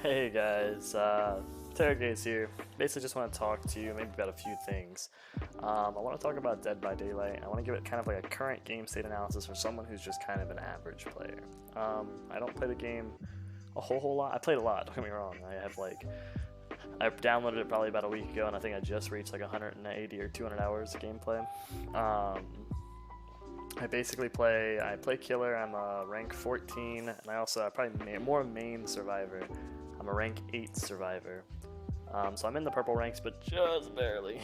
Hey guys, Terragaze here. Basically, just want to talk to you maybe about a few things. I want to talk about Dead by Daylight. I want to give it kind of like a current game state analysis for someone who's just kind of an average player. I don't play the game a whole lot. I played a lot. Don't get me wrong. I downloaded it probably about a week ago, and I think I just reached like 180 or 200 hours of gameplay. I play killer. I'm a rank 14, and I probably more main survivor. I'm a rank 8 survivor. So I'm in the purple ranks, but just barely.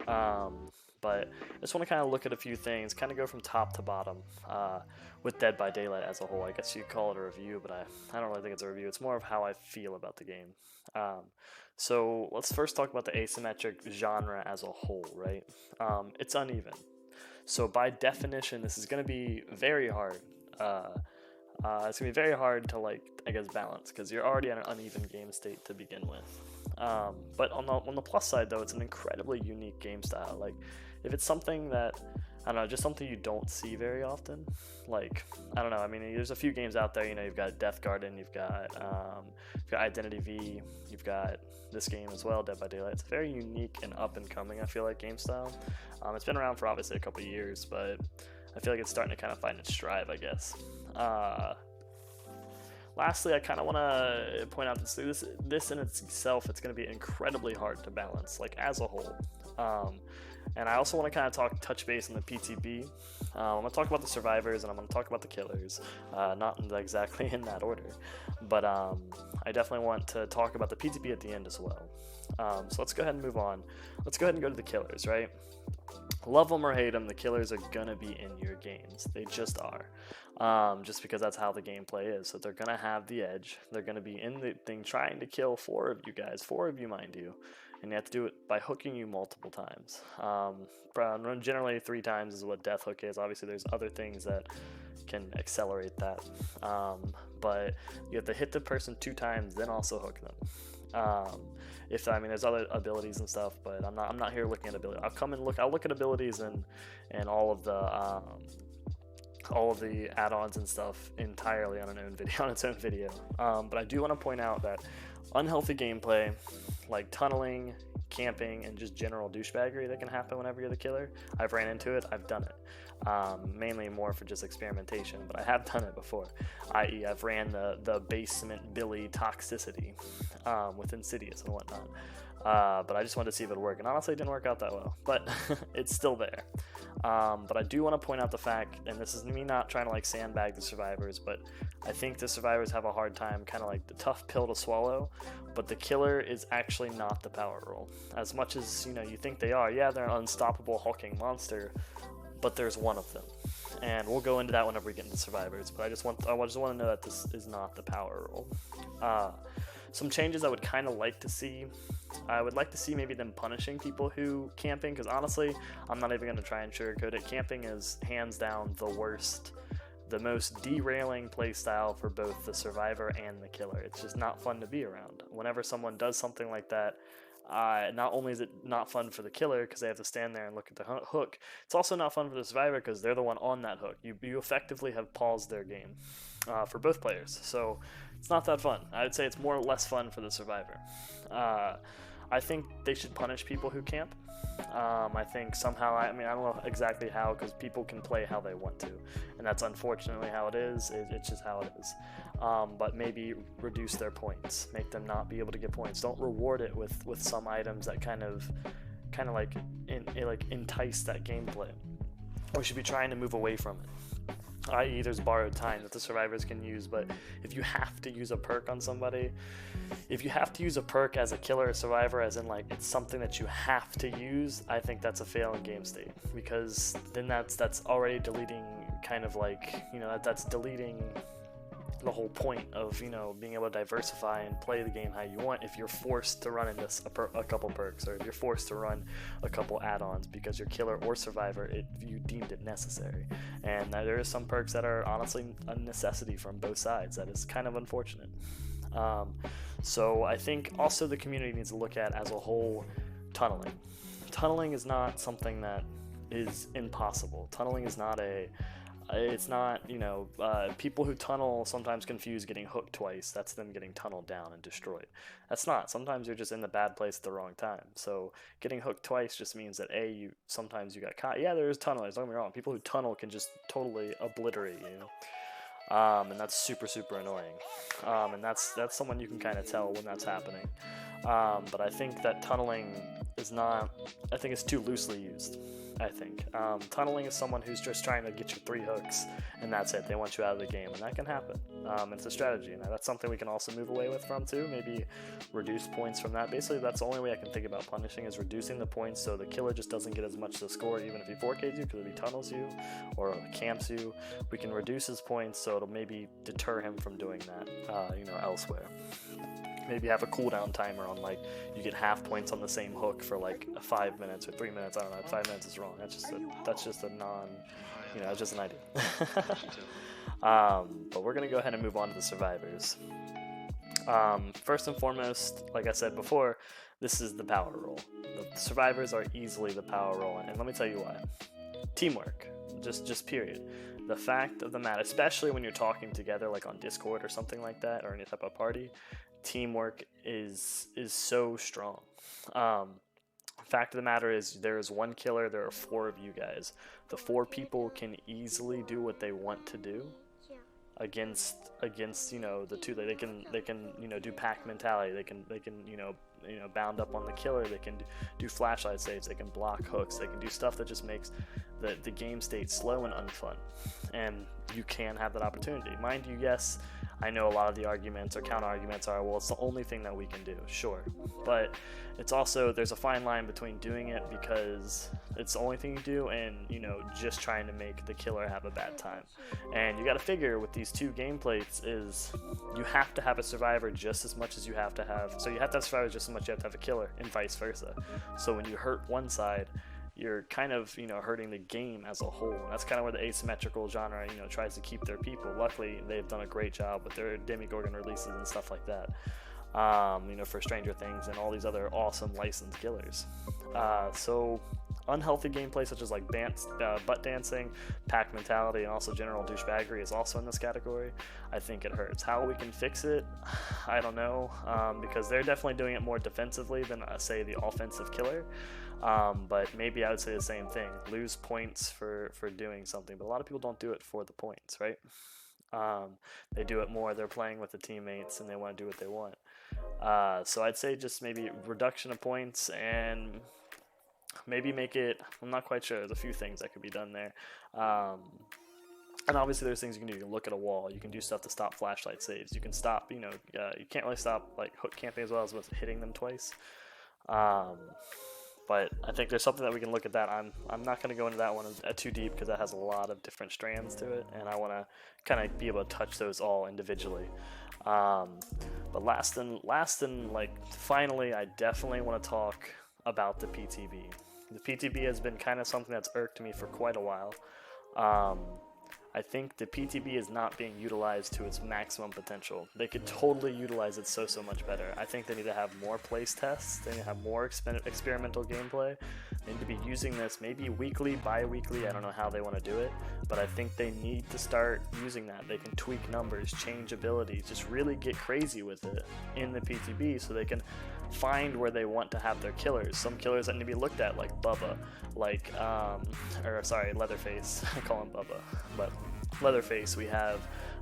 But I just want to kind of look at a few things, kind of go from top to bottom with Dead by Daylight as a whole. I guess you'd call it a review, but I don't really think it's a review. It's more of how I feel about the game. So let's first talk about the asymmetric genre as a whole, right? It's uneven. So by definition, this is going to be very hard. It's gonna be very hard to balance because you're already at an uneven game state to begin with. But on the plus side though, it's an incredibly unique game style. Like if it's something that I don't know, just something you don't see very often. Like I don't know. I mean, there's a few games out there. You know, you've got Death Garden, you've got Identity V, you've got this game as well, Dead by Daylight. It's very unique and up and coming. I feel like game style. It's been around for obviously a couple of years, but I feel like it's starting to kind of find its stride, I guess. Lastly, I kind of want to point out this in itself, it's going to be incredibly hard to balance, like as a whole. And I also want to kind of touch base on the PTB. I'm going to talk about the survivors and I'm going to talk about the killers, not exactly in that order, but I definitely want to talk about the PTB at the end as well. So let's go ahead and move on. Let's go ahead and go to the killers, right? Love them or hate them, the killers are gonna be in your games. They just are. Just because that's how the gameplay is. So they're gonna have the edge. They're gonna be in the thing trying to kill 4 of you guys, 4 of you, mind you. And you have to do it by hooking you multiple times. Generally 3 times is what death hook is. Obviously there's other things that can accelerate that. But you have to hit the person 2 times, then also hook them. There's other abilities and stuff, but I'm not here looking at ability. I'll look at abilities and all of the add-ons and stuff entirely on its own video. But I do want to point out that unhealthy gameplay, like tunneling, camping, and just general douchebaggery that can happen whenever you're the killer. I've ran into it. I've done it. Mainly more for just experimentation, but I have done it before. I.e., I've ran the basement Billy toxicity with Insidious and whatnot. But I just wanted to see if it would work, and honestly, it didn't work out that well. But it's still there. But I do want to point out the fact, and this is me not trying to sandbag the survivors, but I think the survivors have a hard time, kind of like the tough pill to swallow. But the killer is actually not the power role. As much as you think they are, yeah, they're an unstoppable hulking monster, but there's one of them. And we'll go into that whenever we get into survivors. But I just want to know that this is not the power role. Some changes I would kind of like to see. I would like to see maybe them punishing people who camping, because honestly, I'm not even going to try and sugarcoat it. Camping is hands down the worst, the most derailing playstyle for both the survivor and the killer. It's just not fun to be around. Whenever someone does something like that, not only is it not fun for the killer because they have to stand there and look at the hook, it's also not fun for the survivor because they're the one on that hook. You effectively have paused their game for both players, so it's not that fun. I would say it's more or less fun for the survivor. I think they should punish people who camp. I think somehow, I don't know exactly how, because people can play how they want to, and that's unfortunately how it is. It's just how it is. But maybe reduce their points, make them not be able to get points. Don't reward it with some items that kind of entice that gameplay. We should be trying to move away from it. I.e., there's borrowed time that the survivors can use, but if you have to use a perk on somebody, if you have to use a perk as a killer or survivor, as in it's something that you have to use, I think that's a fail in game state, because then that's already deleting that's deleting the whole point of being able to diversify and play the game how you want if you're forced to run into a couple perks, or if you're forced to run a couple add-ons because your killer or survivor you deemed it necessary. And there are some perks that are honestly a necessity from both sides. That is kind of unfortunate. So I think also the community needs to look at as a whole tunneling is not something that is impossible. Tunneling is not It's not, people who tunnel sometimes confuse getting hooked twice. That's them getting tunneled down and destroyed. That's not. Sometimes you're just in the bad place at the wrong time. So getting hooked twice just means that sometimes you got caught. Yeah, there is tunnelers. Don't get me wrong. People who tunnel can just totally obliterate you. And that's super, super annoying. And that's someone you can kind of tell when that's happening. But I think that tunneling is not. I think it's too loosely used. I think tunneling is someone who's just trying to get you 3 hooks, and that's it. They want you out of the game, and that can happen. It's a strategy, and that's something we can also move away from too. Maybe reduce points from that. Basically, that's the only way I can think about punishing is reducing the points, so the killer just doesn't get as much to score, even if he 4Ks you, because if he tunnels you or camps you, we can reduce his points, so it'll maybe deter him from doing that, elsewhere. Maybe have a cooldown timer on, like, you get half points on the same hook for like 5 minutes or 3 minutes. I don't know. 5 minutes is wrong. That's just a non. It's just an idea. But we're gonna go ahead and move on to the survivors. First and foremost, like I said before, this is the power roll. The survivors are easily the power roll, and let me tell you why. Teamwork, just period. The fact of the matter, especially when you're talking together, like on Discord or something like that, or any type of party. Teamwork is so strong. Fact of the matter is, there is 1 killer, there are 4 of you guys. The 4 people can easily do what they want to do against the 2. They can do pack mentality. They can bound up on the killer. They can do flashlight saves. They can block hooks. They can do stuff that just makes the game state slow and unfun. And you can have that opportunity. Mind you, yes, I know a lot of the arguments or counter arguments are, well, it's the only thing that we can do. Sure, but it's also, there's a fine line between doing it because it's the only thing you do and just trying to make the killer have a bad time. And you got to figure with these 2 gameplays is you have to have a survivor just as much as you have to have. So you have to have survivors just as much as you have to have a killer, and vice versa. So when you hurt one side, you're kind of hurting the game as a whole. And that's kind of where the asymmetrical genre tries to keep their people. Luckily, they've done a great job with their Demogorgon releases and stuff like that. For Stranger Things and all these other awesome licensed killers. So unhealthy gameplay such as like butt dancing, pack mentality, and also general douchebaggery is also in this category. I think it hurts. How we can fix it, I don't know, because they're definitely doing it more defensively than say the offensive killer. But maybe I would say the same thing. Lose points for doing something, but a lot of people don't do it for the points, right? They do it more, they're playing with the teammates and they want to do what they want. So I'd say just maybe reduction of points and maybe make it, I'm not quite sure, there's a few things that could be done there. And obviously there's things you can do. You can look at a wall, you can do stuff to stop flashlight saves, you can stop, you can't really stop like hook camping as well as with hitting them twice. But I think there's something that we can look at that. I'm not going to go into that one too deep because that has a lot of different strands to it, and I want to kind of be able to touch those all individually. But last and like finally, I definitely want to talk about the PTB. The PTB has been kind of something that's irked me for quite a while. I think the PTB is not being utilized to its maximum potential. They could totally utilize it so much better. I think they need to have more place tests. They need to have more experimental gameplay. They need to be using this maybe weekly, bi-weekly. I don't know how they want to do it, but I think they need to start using that. They can tweak numbers, change abilities, just really get crazy with it in the PTB so they can find where they want to have their killers. Some killers that need to be looked at, like Bubba, Leatherface. I call him Bubba, but Leatherface. We have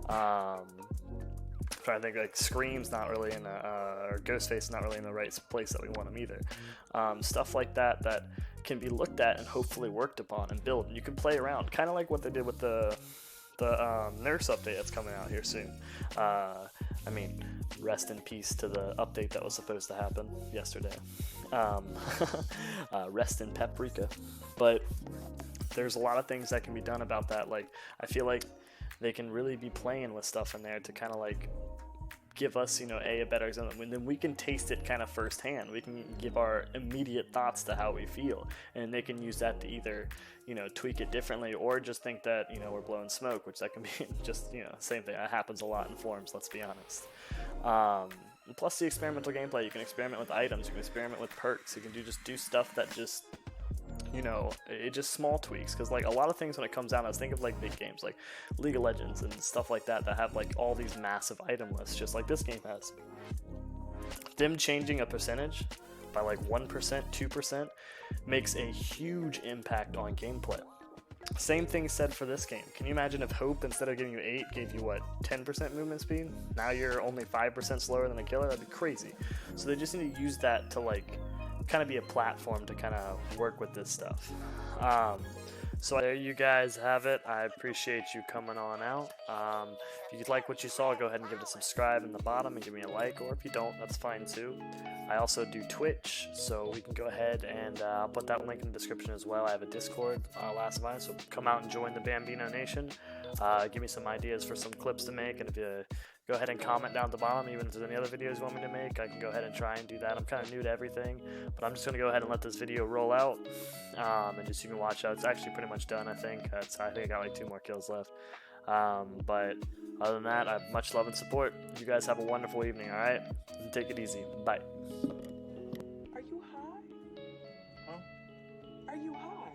I'm trying to think, like Scream's not really in or Ghostface is not really in the right place that we want him either. Stuff like that can be looked at and hopefully worked upon and built. And you can play around, kind of like what they did with the nurse update that's coming out here soon. Rest in peace to the update that was supposed to happen yesterday. Rest in Paprika. But there's a lot of things that can be done about that. Like, I feel like they can really be playing with stuff in there to kind of like give us, a better example. And then we can taste it kind of firsthand. We can give our immediate thoughts to how we feel, and they can use that to either, tweak it differently or just think that, we're blowing smoke, which that can be just, same thing. That happens a lot in forums, let's be honest. Plus the experimental gameplay, you can experiment with items, you can experiment with perks, you can do stuff that just you know, it just small tweaks. Because like a lot of things when it comes down to, think of like big games like League of Legends and stuff like that have like all these massive item lists, just like this game has. Them changing a percentage by like 1%, 2% makes a huge impact on gameplay. Same thing said for this game. Can you imagine if Hope, instead of giving you 8, gave you what, 10% movement speed? Now you're only 5% slower than a killer? That'd be crazy. So they just need to use that to like kind of be a platform to kind of work with this stuff. So there you guys have it. I appreciate you coming on out. If you like what you saw, go ahead and give it a subscribe in the bottom and give me a like, or if you don't, that's fine too. I also do Twitch, so we can go ahead and I'll put that link in the description as well. I have a Discord, Last of Us, so come out and join the Bambino Nation. Give me some ideas for some clips to make, and if you go ahead and comment down at the bottom, even if there's any other videos you want me to make, I can go ahead and try and do that. I'm kind of new to everything, but I'm just going to go ahead and let this video roll out, and just you can watch out. It's actually pretty much done, I think. I think I got like 2 more kills left. But other than that, I have much love and support. You guys have a wonderful evening, alright? Take it easy. Bye. Are you high? Huh? Are you high?